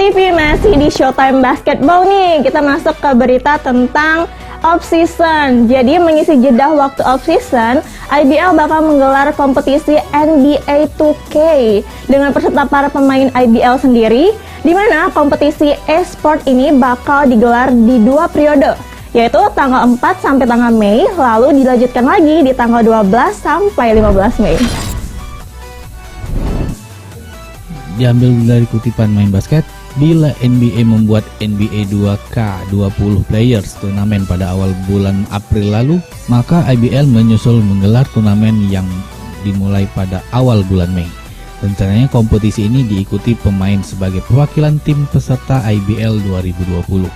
TV masih di Showtime Basketball nih. Kita masuk ke berita tentang off-season. Jadi mengisi jeda waktu off-season, IBL bakal menggelar kompetisi NBA 2K dengan peserta para pemain IBL sendiri, di mana kompetisi e-sport ini bakal digelar di 2 periode, yaitu tanggal 4 sampai tanggal Mei, lalu dilanjutkan lagi di tanggal 12 sampai 15 Mei. Diambil dari kutipan Main Basket, bila NBA membuat NBA 2K 20 Players turnamen pada awal bulan April lalu, maka IBL menyusul menggelar turnamen yang dimulai pada awal bulan Mei. Rencananya kompetisi ini diikuti pemain sebagai perwakilan tim peserta IBL 2020.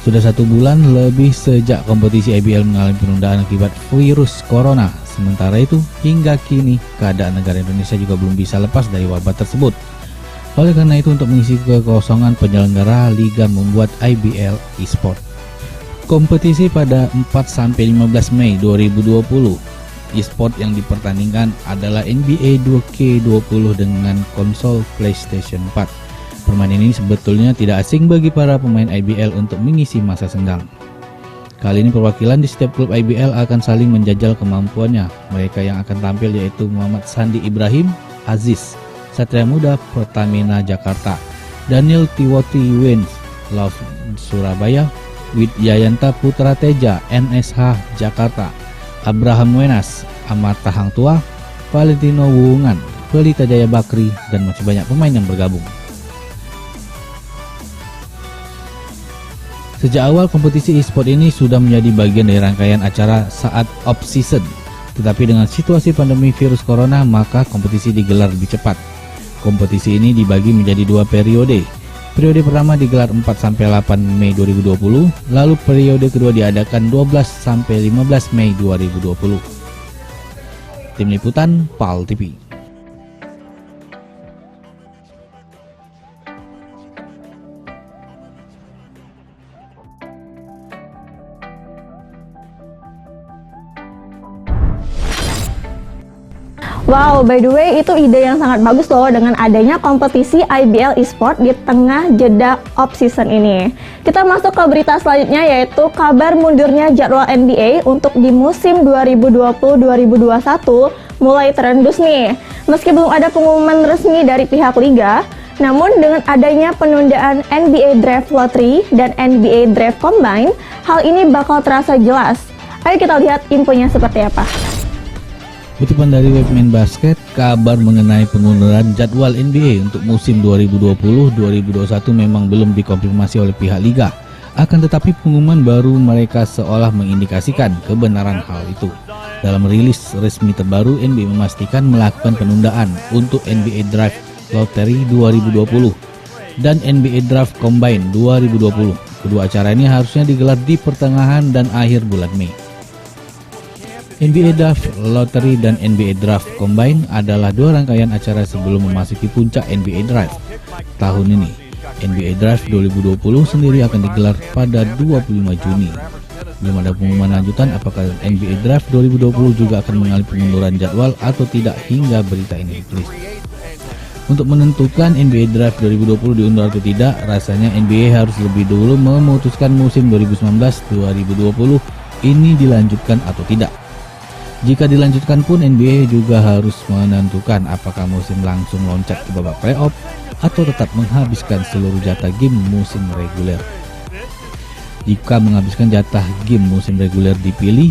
Sudah 1 bulan lebih sejak kompetisi IBL mengalami penundaan akibat virus corona. Sementara itu, hingga kini keadaan negara Indonesia juga belum bisa lepas dari wabah tersebut. Oleh karena itu, untuk mengisi kekosongan penyelenggara liga membuat IBL eSport. Kompetisi pada 4-15 Mei 2020. eSport yang dipertandingkan adalah NBA 2K20 dengan konsol PlayStation 4. Permainan ini sebetulnya tidak asing bagi para pemain IBL untuk mengisi masa senggang. Kali ini perwakilan di setiap klub IBL akan saling menjajal kemampuannya. Mereka yang akan tampil yaitu Muhammad Sandi Ibrahim, Aziz, Satria Muda Pertamina Jakarta, Daniel Tiwoti Wins, Love Surabaya, Widyayanta Putra Teja, NSH Jakarta, Abraham Wenas, Amarta Hang Tua, Valentino Wuungan, Pelita Jaya Bakri, dan masih banyak pemain yang bergabung. Sejak awal kompetisi e-sport ini sudah menjadi bagian dari rangkaian acara saat off-season. Tetapi dengan situasi pandemi virus corona, maka kompetisi digelar lebih cepat. Kompetisi ini dibagi menjadi 2 periode. Periode pertama digelar 4-8 Mei 2020, lalu periode kedua diadakan 12-15 Mei 2020. Tim Liputan, PAL TV. Wow, by the way, itu ide yang sangat bagus loh dengan adanya kompetisi IBL eSport di tengah jeda off-season ini. Kita masuk ke berita selanjutnya, yaitu kabar mundurnya jadwal NBA untuk di musim 2020-2021 mulai terendus nih. Meski belum ada pengumuman resmi dari pihak liga, namun dengan adanya penundaan NBA Draft Lottery dan NBA Draft Combine, hal ini bakal terasa jelas. Ayo kita lihat infonya seperti apa. Kutipan dari web Main Basket, kabar mengenai pengunduran jadwal NBA untuk musim 2020-2021 memang belum dikonfirmasi oleh pihak liga. Akan tetapi pengumuman baru mereka seolah mengindikasikan kebenaran hal itu. Dalam rilis resmi terbaru, NBA memastikan melakukan penundaan untuk NBA Draft Lottery 2020 dan NBA Draft Combine 2020. Kedua acara ini harusnya digelar di pertengahan dan akhir bulan Mei. NBA Draft Lottery dan NBA Draft Combine adalah 2 rangkaian acara sebelum memasuki puncak NBA Draft tahun ini. NBA Draft 2020 sendiri akan digelar pada 25 Juni. Belum ada pengumuman lanjutan apakah NBA Draft 2020 juga akan mengalami pengunduran jadwal atau tidak hingga berita ini ditulis. Untuk menentukan NBA Draft 2020 diundur atau tidak, rasanya NBA harus lebih dulu memutuskan musim 2019-2020 ini dilanjutkan atau tidak. Jika dilanjutkan pun, NBA juga harus menentukan apakah musim langsung loncat ke babak playoff atau tetap menghabiskan seluruh jatah game musim reguler. Jika menghabiskan jatah game musim reguler dipilih,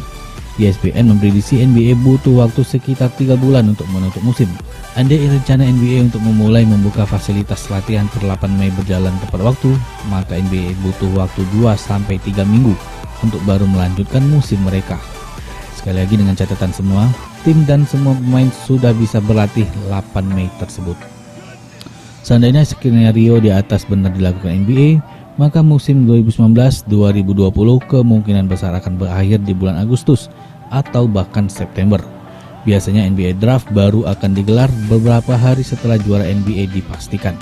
ESPN memprediksi NBA butuh waktu sekitar 3 bulan untuk menutup musim. Andai rencana NBA untuk memulai membuka fasilitas latihan per 8 Mei berjalan tepat waktu, maka NBA butuh waktu 2-3 minggu untuk baru melanjutkan musim mereka. Sekali lagi dengan catatan semua tim dan semua pemain sudah bisa berlatih 8 Mei tersebut. Seandainya skenario di atas benar dilakukan NBA, maka musim 2019-2020 kemungkinan besar akan berakhir di bulan Agustus atau bahkan September. Biasanya NBA Draft baru akan digelar beberapa hari setelah juara NBA dipastikan.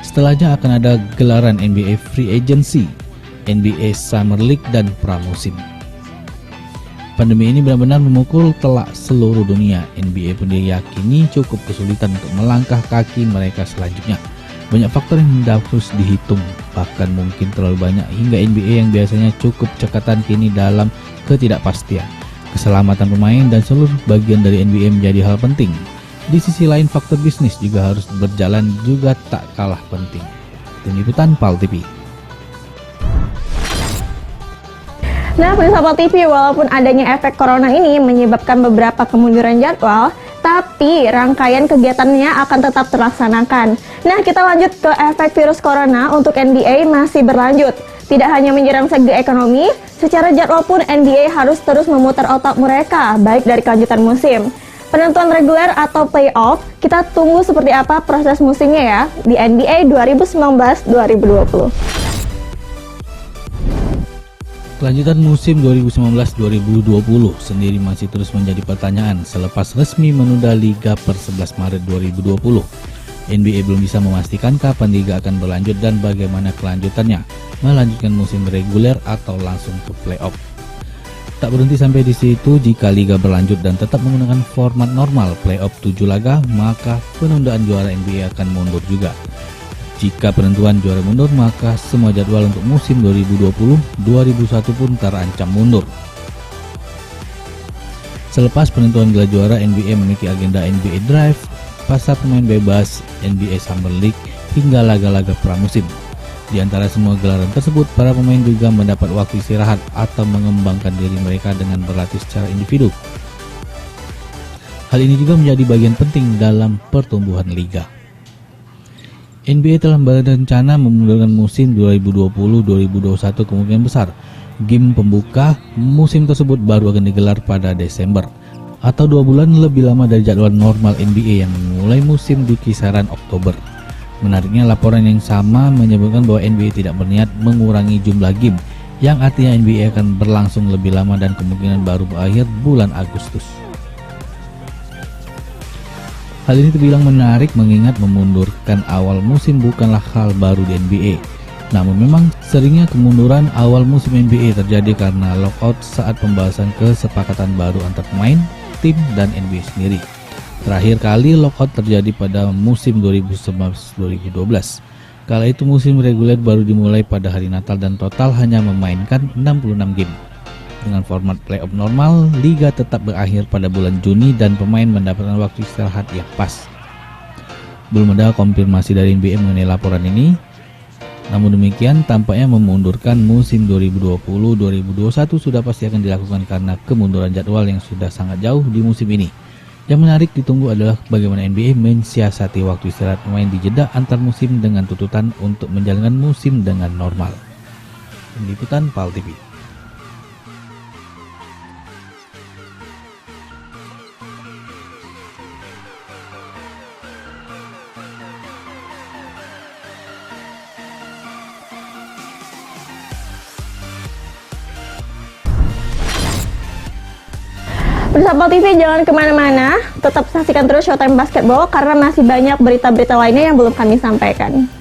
Setelahnya akan ada gelaran NBA Free Agency, NBA Summer League, dan pramusim. Pandemi ini benar-benar memukul telak seluruh dunia. NBA pun diyakini cukup kesulitan untuk melangkah kaki mereka selanjutnya. Banyak faktor yang harus dihitung, bahkan mungkin terlalu banyak hingga NBA yang biasanya cukup cekatan kini dalam ketidakpastian. Keselamatan pemain dan seluruh bagian dari NBA menjadi hal penting. Di sisi lain faktor bisnis juga harus berjalan juga tak kalah penting. Tim Liputan PAL TV. Nah, pemirsa PAL TV, walaupun adanya efek corona ini menyebabkan beberapa kemunduran jadwal, tapi rangkaian kegiatannya akan tetap terlaksanakan. Nah, kita lanjut ke efek virus corona untuk NBA masih berlanjut. Tidak hanya menyerang segi ekonomi, secara jadwal pun NBA harus terus memutar otak mereka, baik dari kelanjutan musim. Penentuan reguler atau playoff, kita tunggu seperti apa proses musimnya ya di NBA 2019-2020. Kelanjutan musim 2019-2020 sendiri masih terus menjadi pertanyaan selepas resmi menunda Liga per 11 Maret 2020. NBA belum bisa memastikan kapan Liga akan berlanjut dan bagaimana kelanjutannya, melanjutkan musim reguler atau langsung ke playoff. Tak berhenti sampai di situ, jika Liga berlanjut dan tetap menggunakan format normal playoff 7 laga, maka penundaan juara NBA akan mundur juga. Jika penentuan juara mundur, maka semua jadwal untuk musim 2020-2021 pun terancam mundur. Selepas penentuan gelar juara, NBA memiliki agenda NBA Drive, pasar pemain bebas, NBA Summer League, hingga laga-laga pramusim. Di antara semua gelaran tersebut, para pemain juga mendapat waktu istirahat atau mengembangkan diri mereka dengan berlatih secara individu. Hal ini juga menjadi bagian penting dalam pertumbuhan liga. NBA telah berencana memundurkan musim 2020-2021 kemungkinan besar. Game pembuka musim tersebut baru akan digelar pada Desember, atau 2 bulan lebih lama dari jadwal normal NBA yang memulai musim di kisaran Oktober. Menariknya, laporan yang sama menyebutkan bahwa NBA tidak berniat mengurangi jumlah game, yang artinya NBA akan berlangsung lebih lama dan kemungkinan baru berakhir bulan Agustus. Hal ini terbilang menarik mengingat memundurkan awal musim bukanlah hal baru di NBA. Namun memang seringnya kemunduran awal musim NBA terjadi karena lockout saat pembahasan kesepakatan baru antar pemain, tim, dan NBA sendiri. Terakhir kali lockout terjadi pada musim 2011-2012. Kala itu musim reguler baru dimulai pada hari Natal dan total hanya memainkan 66 game. Dengan format playoff normal, liga tetap berakhir pada bulan Juni dan pemain mendapatkan waktu istirahat yang pas. Belum ada konfirmasi dari NBA mengenai laporan ini. Namun demikian, tampaknya memundurkan musim 2020-2021 sudah pasti akan dilakukan karena kemunduran jadwal yang sudah sangat jauh di musim ini. Yang menarik ditunggu adalah bagaimana NBA mensiasati waktu istirahat pemain di jeda antar musim dengan tuntutan untuk menjalankan musim dengan normal. Tim Liputan PAL TV. Bersama TV, jangan kemana-mana, tetap saksikan terus Showtime Basketball karena masih banyak berita-berita lainnya yang belum kami sampaikan.